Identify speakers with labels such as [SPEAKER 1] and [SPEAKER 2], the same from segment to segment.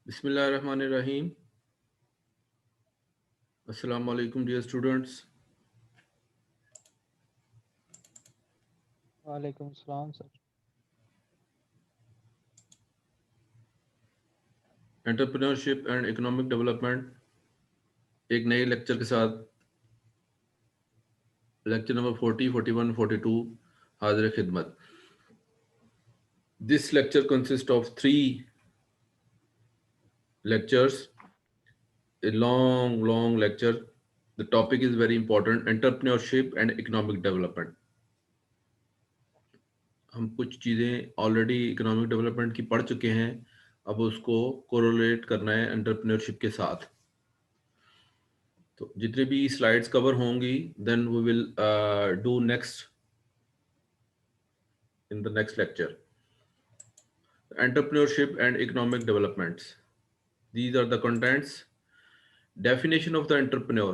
[SPEAKER 1] Bismillahirrahmanirrahim. Assalamu alaikum, dear students.
[SPEAKER 2] वालेकुम सलाम sir.
[SPEAKER 1] Entrepreneurship and economic development एक नए लेक्चर के साथ लेक्चर नंबर 40, 41, 42 हाजिर खिदमत. This lecture consists of three lectures, a long lecture. The topic is very important, entrepreneurship and economic development. हम कुछ चीज़ें ऑलरेडी इकोनॉमिक डेवलपमेंट की पढ़ चुके हैं, अब उसको कोरिलेट करना है एंटरप्रेन्योरशिप के साथ. तो जितने भी स्लाइड्स कवर होंगी then we will do next in the next lecture. Entrepreneurship and economic developments. These are the contents. Definition of the entrepreneur: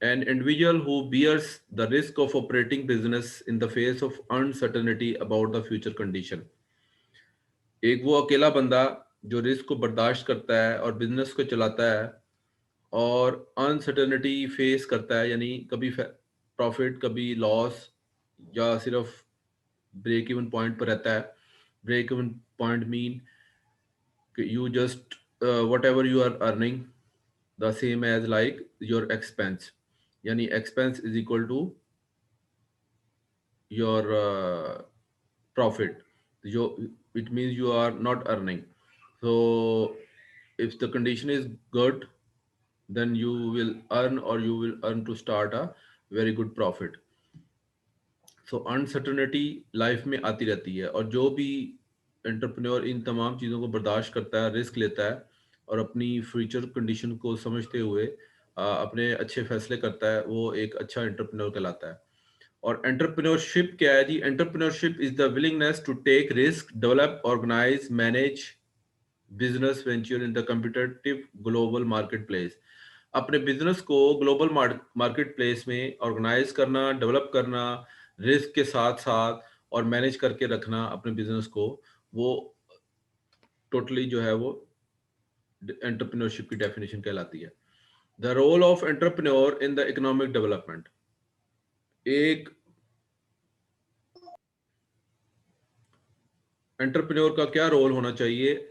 [SPEAKER 1] an individual who bears the risk of operating business in the face of uncertainty about the future condition. एक वो अकेला बंदा जो risk को बर्दाश्त करता है और बिजनेस को चलाता है और अनसर्टेनिटी फेस करता है, यानी कभी प्रॉफिट कभी लॉस या सिर्फ ब्रेक इवन पॉइंट पर रहता है. Break even point mean you just whatever you are earning the same as like your expense, yani expense is equal to your profit. It means you are not earning. So if the condition is good, then you will earn, or you will earn to start a very good profit. So uncertainty life में आती रहती है, और जो भी entrepreneur इन तमाम चीज़ों को बर्दाश्त करता है, रिस्क लेता है और अपनी फ्यूचर कंडीशन को समझते हुए अपने अच्छे फैसले करता है, वो एक अच्छा एंटरप्रेन्योर कहलाता है. और एंटरप्रेन्योरशिप क्या है जी? Entrepreneurship is the willingness to take risk, develop, organise, manage business venture in the competitive global market place. अपने बिजनेस को ग्लोबल मार्केट प्लेस में ऑर्गेनाइज करना, डेवलप करना, रिस्क के साथ साथ और मैनेज करके रखना अपने बिजनेस को, वो टोटली जो है वो एंटरप्रेन्योरशिप की डेफिनेशन कहलाती है. The role of entrepreneur in the economic development. एक एंटरप्रेन्योर का क्या रोल होना चाहिए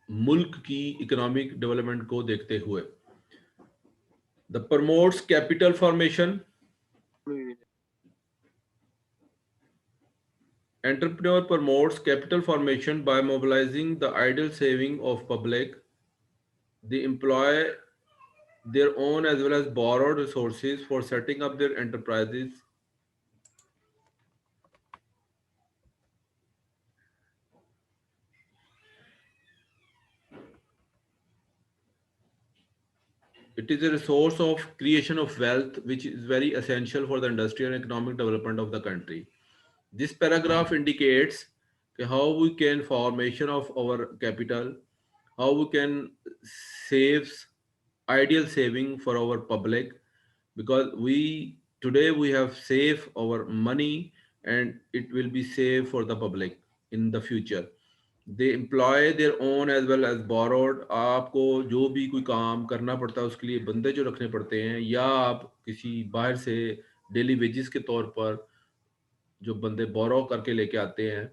[SPEAKER 1] मुल्क की इकोनॉमिक डेवलपमेंट को देखते हुए? The promotes capital formation. Entrepreneur promotes capital formation by mobilizing the idle saving of public. They employ their own as well as borrowed resources for setting up their enterprises. It is a resource of creation of wealth which is very essential for the industrial and economic development of the country. This paragraph indicates how we can formation of our capital, how we can save ideal saving for our public, because we today we have save our money and it will be safe for the public in the future. They employ their own as well as borrowed. आपको जो भी कोई काम करना पड़ता है उसके लिए बंदे जो रखने पड़ते हैं, या आप किसी बाहर से डेली वेजेस के तौर पर जो बंदे बोरो करके लेके आते हैं,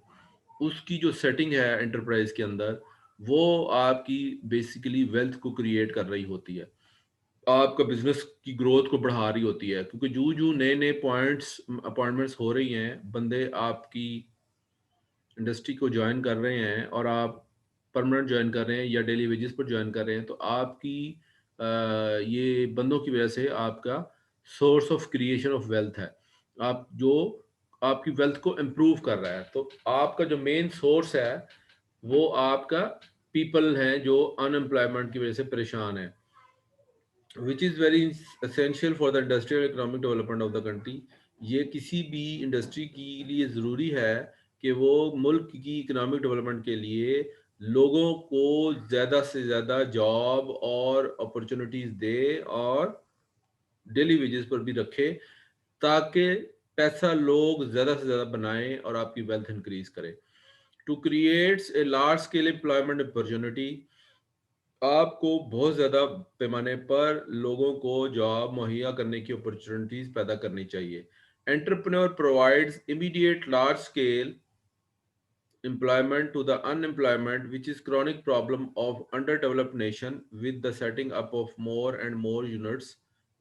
[SPEAKER 1] उसकी जो सेटिंग है एंटरप्राइज के अंदर, वो आपकी बेसिकली वेल्थ को क्रिएट कर रही होती है, आपका बिजनेस की ग्रोथ को बढ़ा रही होती है. क्योंकि जो जो नए नए पॉइंट्स अपॉइंटमेंट्स हो रही हैं, बंदे आपकी इंडस्ट्री को ज्वाइन कर रहे हैं और आप परमानेंट ज्वाइन कर रहे हैं या डेली वेजेस पर ज्वाइन कर रहे हैं, तो आपकी ये बंदों की वजह से आपका source of creation of wealth है, आप जो आपकी वेल्थ को इम्प्रूव कर रहा है. तो आपका जो मेन सोर्स है वो आपका पीपल हैं जो अनएम्प्लॉयमेंट की वजह से परेशान है, which is very essential for the industrial economic development of the country. ये किसी भी इंडस्ट्री के लिए ज़रूरी है कि वो मुल्क की इकोनॉमिक डेवलपमेंट के लिए लोगों को ज़्यादा से ज़्यादा जॉब और अपॉर्चुनिटीज़ दे और डेली वेजेस पर भी रखे, ताकि पैसा लोग ज़्यादा से ज़्यादा बनाएं और आपकी वेल्थ इंक्रीज करें. To create a large scale employment opportunity, आपको बहुत ज़्यादा पैमाने पर लोगों को जॉब मुहैया करने की अपॉर्चुनिटीज़ पैदा करनी चाहिए। Entrepreneur provides immediate large scale employment to the unemployment, which is chronic problem of underdeveloped nation, with the setting up of more and more units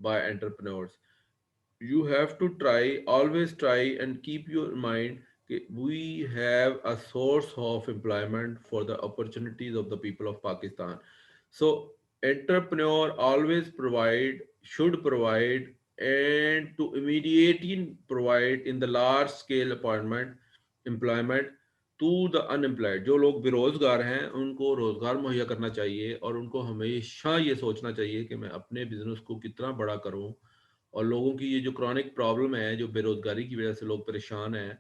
[SPEAKER 1] by entrepreneurs. You have to try, always try, and keep your mind we have a source of employment for the opportunities of the people of Pakistan. So entrepreneur always provide, should provide, and to immediately provide in the large scale appointment employment to the unemployed. जो लोग बेरोजगार हैं उनको रोजगार मुहैया करना चाहिए, और उनको हमेशा ये सोचना चाहिए कि मैं अपने बिजनेस को कितना बड़ा करूं। और लोगों की ये जो क्रॉनिक प्रॉब्लम है, जो बेरोजगारी की वजह से लोग परेशान हैं,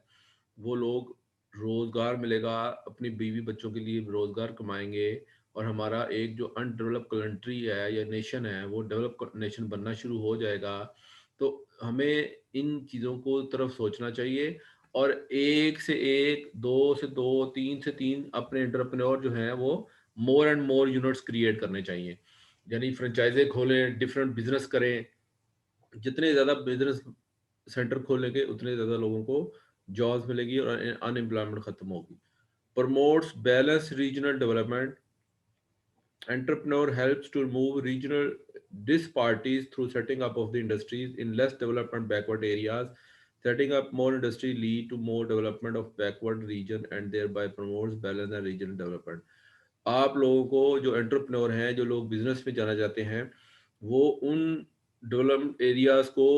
[SPEAKER 1] वो लोग रोजगार मिलेगा, अपनी बीवी बच्चों के लिए रोजगार कमाएंगे, और हमारा एक जो अनडेवलप कंट्री है या नेशन है वो डेवलप नेशन बनना शुरू हो जाएगा। तो हमें इन चीज़ों को तरफ सोचना चाहिए, और एक से एक, दो से दो, तीन से तीन अपने एंटरप्रेन्योर जो हैं वो more and more units create करने चाहिए। यानी फ्रेंचाइजे खोलें, डिफरेंट बिजनेस करें। जितने ज़्यादा बिजनेस सेंटर खोलेंगे उतने ज़्यादा लोगों को जॉब्स मिलेगी और अनएम्प्लॉयमेंट खत्म होगी। Promotes balance regional development. Entrepreneur helps to remove regional disparities through setting up of the industries in less developed and backward areas. Setting up more industry lead to more development of backward region and thereby promotes balance and regional development. आप लोगों को जो entrepreneur हैं, जो लोग business में जाना चाहते हैं, वो उन डेवलप्ड एरियाज को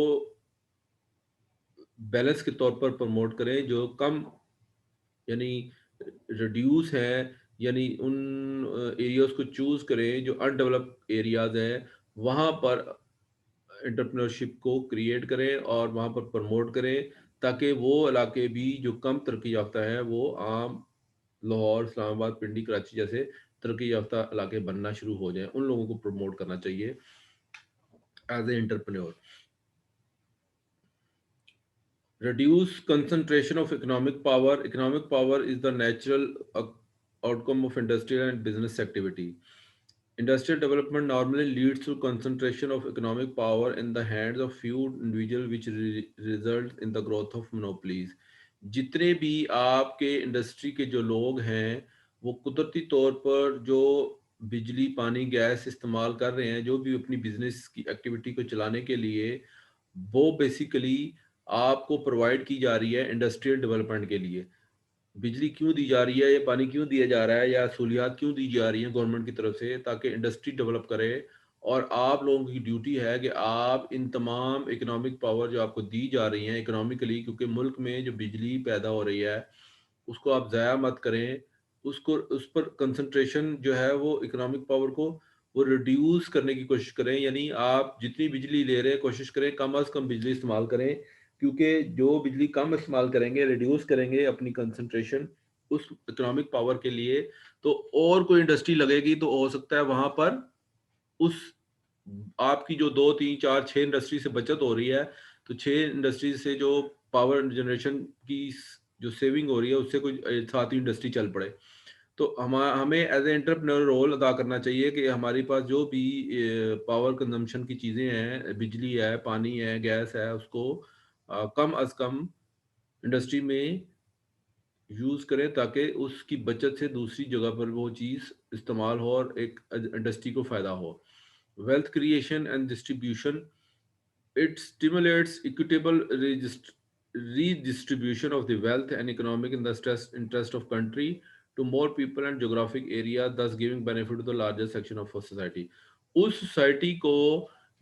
[SPEAKER 1] बैलेंस के तौर पर प्रमोट करें जो कम, यानी रिड्यूस है, यानी उन एरियाज को चूज करें जो अनडेवलप्ड एरियाज हैं, वहाँ पर एंटरप्रेन्योरशिप को क्रिएट करें और वहाँ पर प्रमोट करें, ताकि वो इलाके भी जो कम तरक्की याफ्ता है वो आम लाहौर, इस्लामाबाद, पिंडी, कराची जैसे तरक्की याफ्ता इलाके बनना शुरू हो जाएं। उन लोगों को प्रमोट करना चाहिए as a entrepreneur. Reduce concentration of economic power. Economic power is the natural outcome of industrial and business activity. Industrial development normally leads to concentration of economic power in the hands of few individuals, which results in the growth of monopolies. जितने भी आपके industry के जो लोग हैं वो कुदरती तौर पर जो बिजली, पानी, गैस इस्तेमाल कर रहे हैं, जो भी अपनी बिजनेस की एक्टिविटी को चलाने के लिए, वो बेसिकली आपको प्रोवाइड की जा रही है इंडस्ट्रियल डेवलपमेंट के लिए। बिजली क्यों दी जा रही है, या पानी क्यों दिया जा रहा है, या सहूलियात क्यों दी जा रही है गवर्नमेंट की तरफ से, ताकि इंडस्ट्री डेवलप करे। और आप लोगों की ड्यूटी है कि आप इन तमाम इकोनॉमिक पावर जो आपको दी जा रही हैं इकोनॉमिकली, क्योंकि मुल्क में जो बिजली पैदा हो रही है उसको आप ज़ाया मत करें, उसको उस पर कंसंट्रेशन जो है वो इकोनॉमिक पावर को वो रिड्यूस करने की कोशिश करें। यानी आप जितनी बिजली ले रहे हैं कोशिश करें कम अज़ कम बिजली इस्तेमाल करें, क्योंकि जो बिजली कम इस्तेमाल करेंगे, रिड्यूस करेंगे अपनी कंसंट्रेशन उस इकोनॉमिक पावर के लिए, तो और कोई इंडस्ट्री लगेगी तो हो सकता है वहां पर उस आपकी जो दो, तीन, चार, छह इंडस्ट्री से बचत हो रही है, तो छह इंडस्ट्री से जो पावर जनरेशन की जो सेविंग हो रही है उससे कोई सात ही इंडस्ट्री चल पड़े। तो हमें एज ए एंटरप्रेन्योर रोल अदा करना चाहिए कि हमारे पास जो भी पावर कंजम्पशन की चीज़ें हैं, बिजली है, पानी है, गैस है, उसको कम अज कम इंडस्ट्री में यूज़ करें, ताकि उसकी बचत से दूसरी जगह पर वो चीज़ इस्तेमाल हो और एक इंडस्ट्री को फ़ायदा हो। Wealth creation and distribution. It stimulates equitable redistribution of the wealth and economic interest of country to more people and geographic area, thus giving benefit to the larger section of society. उस society को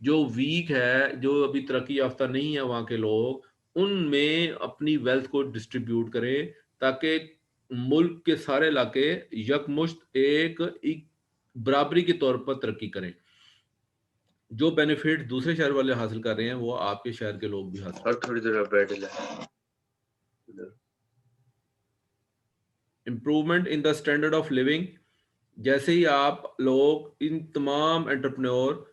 [SPEAKER 1] जो week है, जो अभी तरक्की याफ्ता नहीं है वहाँ के लोग, उनमें अपनी वेल्थ को डिस्ट्रीब्यूट करें, ताकि मुल्क के सारे इलाके यकमुश्त एक बराबरी के तौर पर तरक्की करें। जो बेनिफिट दूसरे शहर वाले हासिल कर रहे हैं वो आपके शहर के लोग भी हासिल
[SPEAKER 2] और थोड़ी देर बैठ ले इधर।
[SPEAKER 1] Improvement in the standard of living. जैसे ही आप लोग इन तमाम एंटरप्रेन्योर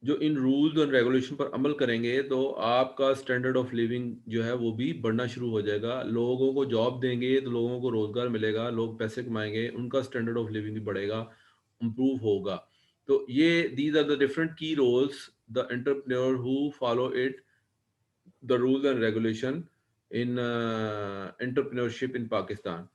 [SPEAKER 1] जो इन रूल्स और रेगुलेशन पर अमल करेंगे तो आपका स्टैंडर्ड ऑफ लिविंग जो है वो भी बढ़ना शुरू हो जाएगा। लोगों को जॉब देंगे तो लोगों को रोजगार मिलेगा, लोग पैसे कमाएंगे, उनका स्टैंडर्ड ऑफ लिविंग भी बढ़ेगा, इम्प्रूव होगा। तो ये these are the different key roles the entrepreneur who follow it the rules and regulation in entrepreneurship in Pakistan.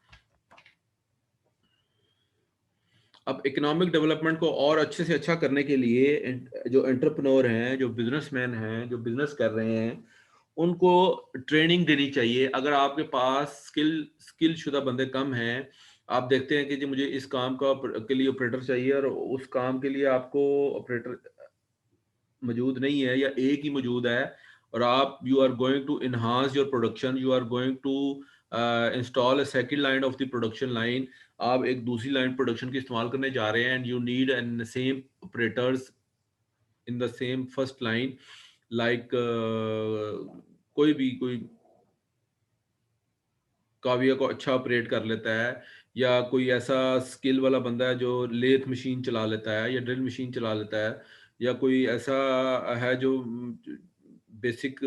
[SPEAKER 1] अब इकोनॉमिक डेवलपमेंट को और अच्छे से अच्छा करने के लिए जो एंटरप्रेन्योर हैं, जो बिजनेसमैन हैं, जो बिजनेस कर रहे हैं, उनको ट्रेनिंग देनी चाहिए। अगर आपके पास स्किल शुदा बंदे कम हैं, आप देखते हैं कि जी मुझे इस काम का के लिए ऑपरेटर चाहिए और उस काम के लिए आपको ऑपरेटर मौजूद नहीं है या एक ही मौजूद है, और आप you are going to enhance your production, you are going to install a second line of the production line, आप एक दूसरी लाइन प्रोडक्शन की इस्तेमाल करने जा रहे हैं, and you need an same operators in the same first line, like कोई काविया को अच्छा ऑपरेट कर लेता है, या कोई ऐसा स्किल वाला बंदा है जो लेथ मशीन चला लेता है या ड्रिल मशीन चला लेता है, या कोई ऐसा है जो बेसिक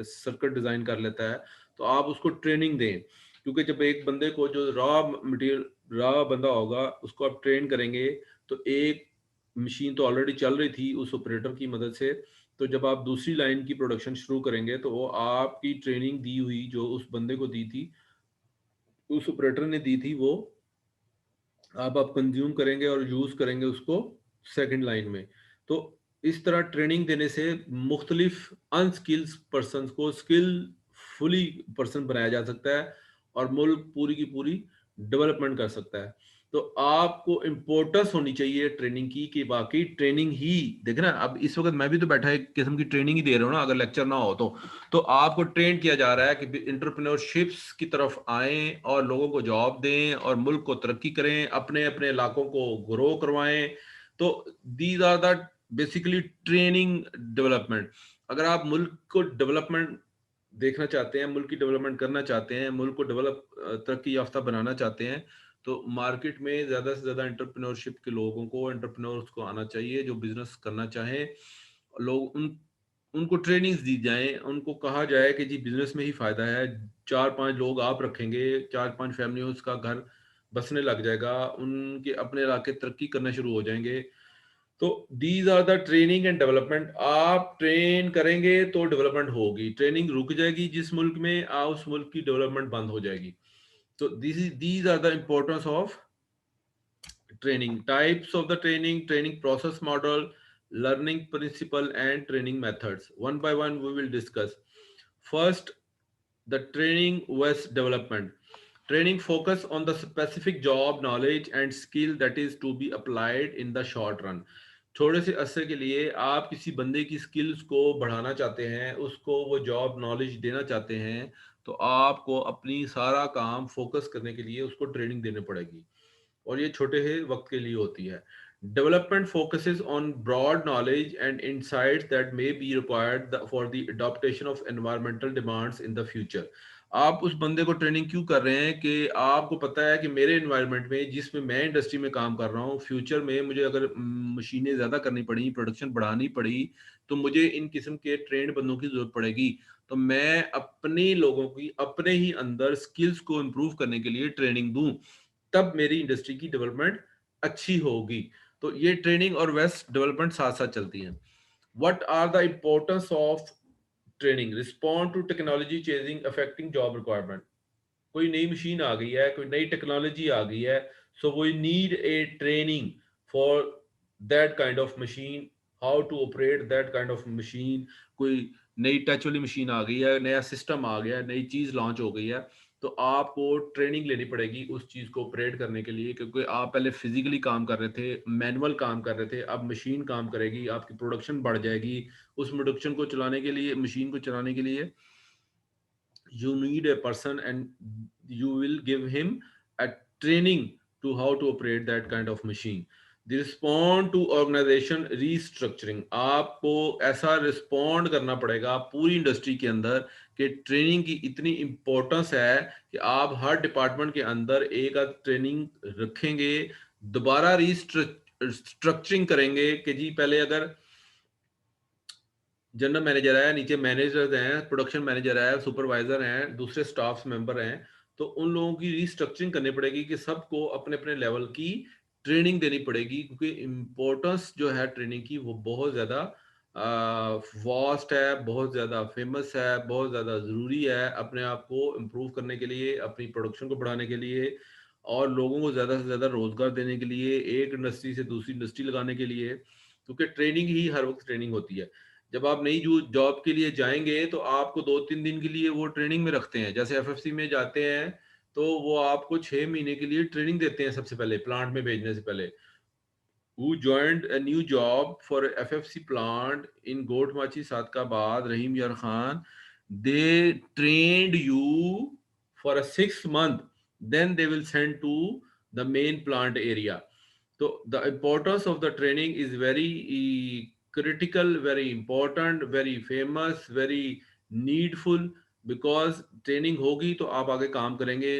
[SPEAKER 1] सर्किट डिज़ाइन कर लेता है, तो आप उसको ट्रेनिंग दें। क्योंकि जब एक बंदे को जो रॉ बंदा होगा उसको आप ट्रेन करेंगे, तो एक मशीन तो ऑलरेडी चल रही थी उस ऑपरेटर की मदद से, तो जब आप दूसरी लाइन की प्रोडक्शन शुरू करेंगे तो वो आपकी ट्रेनिंग दी हुई जो उस बंदे को दी थी, उस ऑपरेटर ने दी थी, वो आप कंज्यूम करेंगे और यूज करेंगे उसको सेकंड लाइन में। तो इस तरह ट्रेनिंग देने से मुख्तलिफ अनस्किल्स पर्सन को स्किलफुली पर्सन बनाया जा सकता है और मुल्क पूरी की पूरी डेवलपमेंट कर सकता है। तो आपको इम्पोर्टेंस होनी चाहिए ट्रेनिंग की, कि बाकी ट्रेनिंग ही देखे ना, अब इस वक्त मैं भी तो बैठा एक किस्म की ट्रेनिंग ही दे रहा हूँ ना, अगर लेक्चर ना हो तो आपको ट्रेन किया जा रहा है कि इंटरप्रेन्योरशिप्स की तरफ आएं और लोगों को जॉब दें और मुल्क को तरक्की करें, अपने अपने इलाकों को ग्रो करवाएं। तो these are the basically training development. अगर आप मुल्क को डेवलपमेंट देखना चाहते हैं, मुल्क की डेवलपमेंट करना चाहते हैं, मुल्क को डेवलप तरक्की याफ्ता बनाना चाहते हैं, तो मार्केट में ज़्यादा से ज़्यादा एंटरप्रेन्योरशिप के लोगों को, एंटरप्रेन्योर्स को आना चाहिए जो बिजनेस करना चाहें। लोग उनको ट्रेनिंग्स दी जाएं, उनको कहा जाए कि जी बिजनेस में ही फायदा है, 4-5 लोग आप रखेंगे, 4-5 फैमिलियों का घर बसने लग जाएगा, उनके अपने इलाके तरक्की करना शुरू हो जाएंगे। तो these are the training and development. आप ट्रेन करेंगे तो डेवलपमेंट होगी, ट्रेनिंग रुक जाएगी जिस मुल्क में, उस मुल्क की डेवलपमेंट बंद हो जाएगी। तो these are the importance of training, types of the training process model, learning principle and training methods. One by one we will discuss. First, the training West development. Training focus on the specific job knowledge and skill that is to be applied in the short run. थोड़े से अरसे के लिए आप किसी बंदे की skills को बढ़ाना चाहते हैं, उसको वो जॉब नॉलेज देना चाहते हैं, तो आपको अपनी सारा काम फोकस करने के लिए उसको ट्रेनिंग देनी पड़ेगी, और ये छोटे से वक्त के लिए होती है। Development focuses on broad knowledge and insights that may be required for the adaptation of environmental demands in the future. आप उस बंदे को ट्रेनिंग क्यों कर रहे हैं कि आपको पता है कि मेरे एनवायरनमेंट में, जिसमें मैं इंडस्ट्री में काम कर रहा हूँ, फ्यूचर में मुझे अगर मशीनें ज़्यादा करनी पड़ी, प्रोडक्शन बढ़ानी पड़ी, तो मुझे इन किस्म के ट्रेंड बंदों की ज़रूरत पड़ेगी। तो मैं अपने लोगों की अपने ही अंदर स्किल्स को इम्प्रूव करने के लिए ट्रेनिंग दूं, तब मेरी इंडस्ट्री की डेवलपमेंट अच्छी होगी। तो ये ट्रेनिंग और वेस्ट डेवलपमेंट साथ साथ चलती हैं। What are the importance of training? Respond to technology changing affecting job requirement. कोई नई मशीन आ गई है, कोई नई टेक्नोलॉजी आ गई है, so we need a training for that kind of machine, how to operate that kind of machine. कोई नई टच वाली मशीन आ गई है, नया सिस्टम आ गया है, नई चीज़ लॉन्च हो गई है, तो आपको ट्रेनिंग लेनी पड़ेगी उस चीज़ को ऑपरेट करने के लिए, क्योंकि आप पहले फिजिकली काम कर रहे थे, मैनुअल काम कर रहे थे, अब मशीन काम करेगी, आपकी प्रोडक्शन बढ़ जाएगी। उस प्रोडक्शन को चलाने के लिए, मशीन को चलाने के लिए you need a person, and you will give him a training to how to operate that kind of machine. The respond to organization restructuring, आपको ऐसा रिस्पॉन्ड करना पड़ेगा पूरी इंडस्ट्री के अंदर कि ट्रेनिंग की इतनी इंपॉर्टेंस है कि आप हर डिपार्टमेंट के अंदर एक आध ट्रेनिंग रखेंगे, दोबारा रीस्ट्रक्चरिंग करेंगे कि जी पहले अगर जनरल मैनेजर है, नीचे मैनेजर्स हैं, प्रोडक्शन मैनेजर है, सुपरवाइजर हैं, दूसरे स्टाफ मेंबर हैं, तो उन लोगों की रीस्ट्रक्चरिंग करनी पड़ेगी कि सबको अपने अपने लेवल की ट्रेनिंग देनी पड़ेगी, क्योंकि इम्पोर्टेंस जो है ट्रेनिंग की वो बहुत ज़्यादा वास्ट है, बहुत ज़्यादा फेमस है, बहुत ज़्यादा ज़रूरी है अपने आप को इम्प्रूव करने के लिए, अपनी प्रोडक्शन को बढ़ाने के लिए और लोगों को ज़्यादा से ज़्यादा रोज़गार देने के लिए, एक इंडस्ट्री से दूसरी इंडस्ट्री लगाने के लिए, क्योंकि ट्रेनिंग ही हर वक्त ट्रेनिंग होती है। जब आप नई जो जॉब के लिए जाएंगे तो आपको 2-3 दिन के लिए वो ट्रेनिंग में रखते हैं। जैसे एफएफसी में जाते हैं तो वो आपको 6 महीने के लिए ट्रेनिंग देते हैं सबसे पहले प्लांट में भेजने से पहले। Who joined a new job for FFC plant in Gotmachi, Sadkabad, Rahim Yar Khan. They trained you for a 6 month. Then they will send to the main plant area. So the importance of the training is very critical, very important, very famous, very needful because training होगी तो आप आगे काम करेंगे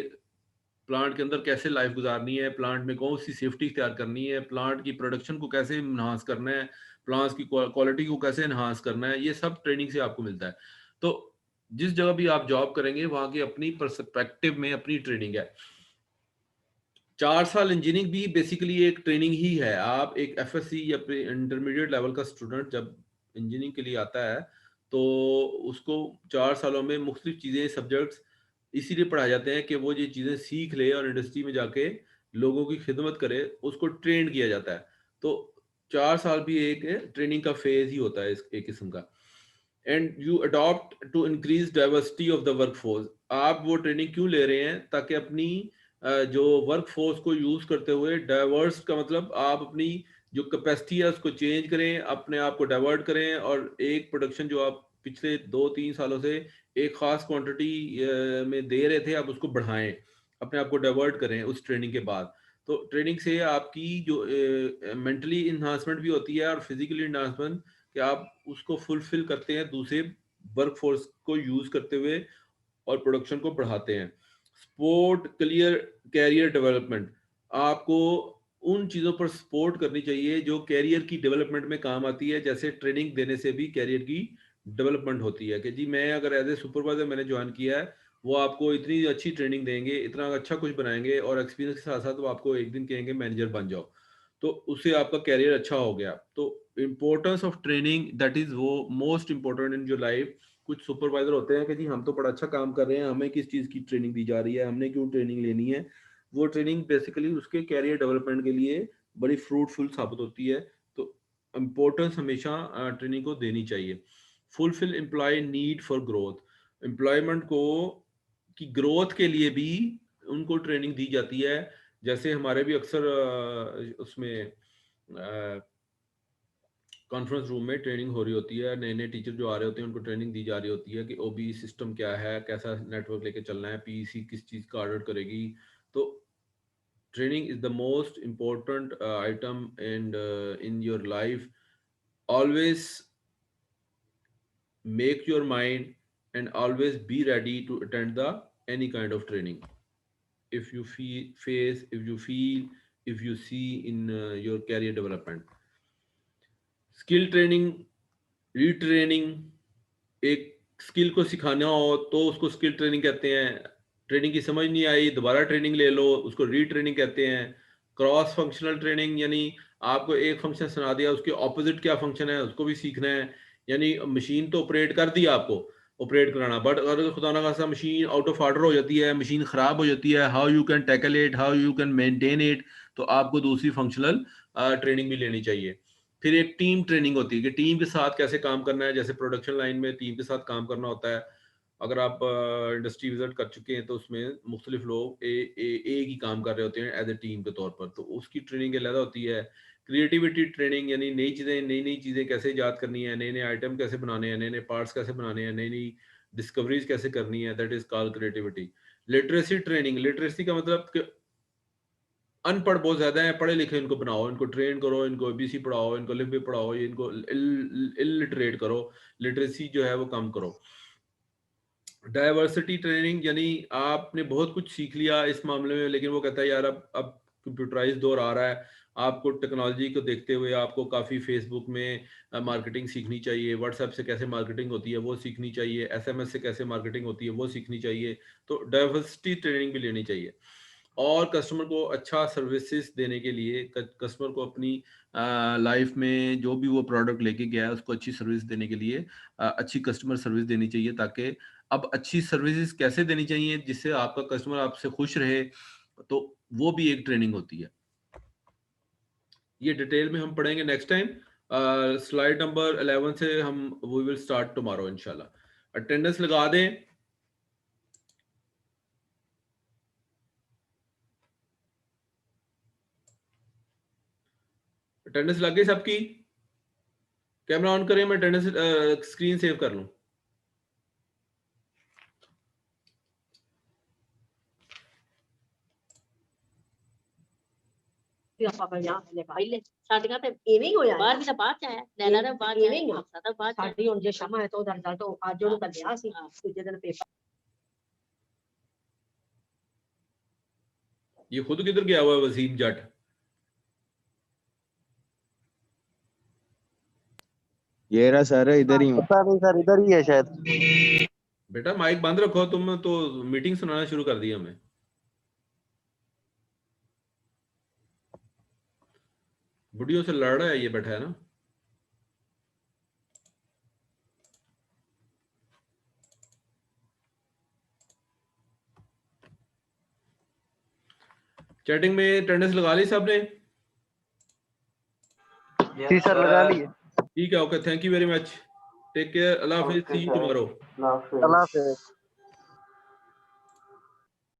[SPEAKER 1] plant के अंदर कैसे life गुजारनी है, प्लांट में कौन सी सेफ्टी इख्तियार करनी है, प्लांट की प्रोडक्शन को कैसे इन्हांस करना है, प्लांट्स की क्वालिटी को कैसे इन्हांस करना है, ये सब ट्रेनिंग से आपको मिलता है। तो जिस जगह भी आप जॉब करेंगे वहां की अपनी पर्सपेक्टिव में अपनी ट्रेनिंग है। 4 साल इंजीनियरिंग भी बेसिकली एक ट्रेनिंग ही है। आप एक एफएससी या इंटरमीडिएट लेवल का स्टूडेंट जब इंजीनियरिंग के लिए आता है तो उसको 4 सालों में मुख्तलिफ चीज़ें सब्जेक्ट्स इसीलिए पढ़ाए जाते हैं कि वो ये चीज़ें सीख ले और इंडस्ट्री में जाके लोगों की खिदमत करे, उसको ट्रेन किया जाता है। तो 4 साल भी एक ट्रेनिंग का फेज ही होता है इस एक किस्म का। And you adopt to increase diversity of the workforce. आप वो ट्रेनिंग क्यों ले रहे हैं? ताकि अपनी जो वर्क फोर्स को यूज करते हुए डाइवर्स का मतलब आप अपनी जो कैपेसिटी है उसको चेंज करें, अपने आप को डाइवर्ट करें और एक प्रोडक्शन जो आप पिछले 2-3 सालों से एक खास क्वांटिटी में दे रहे थे आप उसको बढ़ाएं, अपने आप को डाइवर्ट करें उस ट्रेनिंग के बाद। तो ट्रेनिंग से आपकी जो मेंटली इन्हांसमेंट भी होती है और फिजिकली इन्हांसमेंट कि आप उसको फुलफिल करते हैं दूसरे वर्क फोर्स को यूज करते हुए और प्रोडक्शन को बढ़ाते हैं। स्पोर्ट क्लियर कैरियर डेवलपमेंट, आपको उन चीज़ों पर सपोर्ट करनी चाहिए जो कैरियर की डेवलपमेंट में काम आती है। जैसे ट्रेनिंग देने से भी कैरियर की डेवलपमेंट होती है कि जी मैं अगर एज ए सुपरवाइजर मैंने ज्वाइन किया है, वो आपको इतनी अच्छी ट्रेनिंग देंगे, इतना अच्छा कुछ बनाएंगे और एक्सपीरियंस के साथ साथ वो आपको एक दिन कहेंगे मैनेजर बन जाओ, तो उससे आपका कैरियर अच्छा हो गया। तो importance of training that is वो most important in your life. कुछ सुपरवाइजर होते हैं कि जी हम तो बड़ा अच्छा काम कर रहे हैं, हमें किस चीज़ की ट्रेनिंग दी जा रही है, हमने क्यों ट्रेनिंग लेनी है। वो ट्रेनिंग बेसिकली उसके कैरियर डेवलपमेंट के लिए बड़ी फ्रूटफुल साबित होती है। तो इम्पोर्टेंस हमेशा ट्रेनिंग को देनी चाहिए। Fulfill employ need for growth, employment को की ग्रोथ के लिए भी उनको ट्रेनिंग दी जाती है। जैसे हमारे भी अक्सर उसमें कॉन्फ्रेंस रूम में ट्रेनिंग हो रही होती है, नए नए टीचर जो आ रहे होते हैं उनको ट्रेनिंग दी जा रही होती है कि ओबी सिस्टम क्या है, कैसा नेटवर्क लेके चलना है, पीईसी किस चीज़ का ऑर्डर करेगी। तो training is the most important item and in your life. Always make your mind and always be ready to attend the any kind of training if you feel if you see in your career development। Skill training, retraining, एक skill को सिखाना हो तो उसको skill training कहते हैं। Training की समझ नहीं आई दोबारा ट्रेनिंग ले लो, उसको रीट्रेनिंग कहते हैं। क्रॉस फंक्शनल ट्रेनिंग यानी आपको एक फंक्शन सुना दिया, उसके ऑपोजिट क्या फंक्शन है उसको भी सीखना है। यानी मशीन तो ऑपरेट कर दी आपको ऑपरेट कराना, बट अगर खुदा ना खासा मशीन आउट ऑफ ऑर्डर हो जाती है, मशीन खराब हो जाती है, how you can tackle it, how you can maintain it, तो आपको दूसरी फंक्शनल ट्रेनिंग भी लेनी चाहिए। फिर एक टीम ट्रेनिंग होती है कि टीम के साथ कैसे काम करना है। जैसे प्रोडक्शन लाइन में टीम के साथ काम करना होता है। अगर आप इंडस्ट्री विजिट कर चुके हैं तो उसमें मुख्तलिफ लोग एक ही काम कर रहे होते हैं एज ए टीम के तौर पर, तो उसकी ट्रेनिंग अलग होती है। क्रिएटिविटी ट्रेनिंग यानी नई नई चीज़ें कैसे ईजाद करनी है, नए नए आइटम कैसे बनाने हैं, नए नए पार्ट्स कैसे बनाने हैं, नई नई डिस्कवरीज कैसे करनी है, that is called creativity. Literacy training, literacy का मतलब कि अनपढ़ बहुत ज्यादा है, पढ़े लिखे इनको बनाओ, इनको ट्रेन करो, इनको एबीसी पढ़ाओ, इनको लिख भी पढ़ाओ, ये इनको इलिटरेट करो, लिटरेसी जो है वो कम करो। डाइवर्सिटी ट्रेनिंग यानी आपने बहुत कुछ सीख लिया इस मामले में लेकिन वो कहता है यार अब कंप्यूटराइज दौर आ रहा है, आपको टेक्नोलॉजी को देखते हुए आपको काफ़ी फेसबुक में मार्केटिंग सीखनी चाहिए, व्हाट्सएप से कैसे मार्केटिंग होती है वो सीखनी चाहिए, एसएमएस से कैसे मार्केटिंग होती है वो सीखनी चाहिए। तो डाइवर्सिटी ट्रेनिंग भी लेनी चाहिए। और कस्टमर को अच्छा सर्विसेज देने के लिए, कस्टमर को अपनी लाइफ में जो भी वो प्रोडक्ट लेके गया है उसको अच्छी सर्विस देने के लिए अच्छी कस्टमर सर्विस देनी चाहिए। ताकि अब अच्छी सर्विसेज कैसे देनी चाहिए जिससे आपका कस्टमर आपसे खुश रहे, तो वो भी एक ट्रेनिंग होती है। ये डिटेल में हम पढ़ेंगे नेक्स्ट टाइम। स्लाइड नंबर 11 से हम वी विल स्टार्ट टुमारो इंशाल्लाह। अटेंडेंस लगा दें। अटेंडेंस लग गई सबकी? कैमरा ऑन करें, मैं अटेंडेंस स्क्रीन सेव कर लूं। ये खुद किधर गया हुआ है वसीम जट?
[SPEAKER 3] ये रहा सर, इधर ही हूँ।
[SPEAKER 4] पता नहीं सर, इधर ही है शायद।
[SPEAKER 1] बेटा माइक बंद रखो, तुम तो मीटिंग सुनाना शुरू कर दी हमें। बुढ़ियों से लड़ रहा है ये, बैठा है ना। चैटिंग में अटेंडेंस लगा ली सबने?
[SPEAKER 4] जी सर, लगा लिए।
[SPEAKER 1] ठीक है, okay, thank you very much, take care, अल्लाह हाफिज, सी यू टुमारो।
[SPEAKER 4] अल्लाह हाफिज।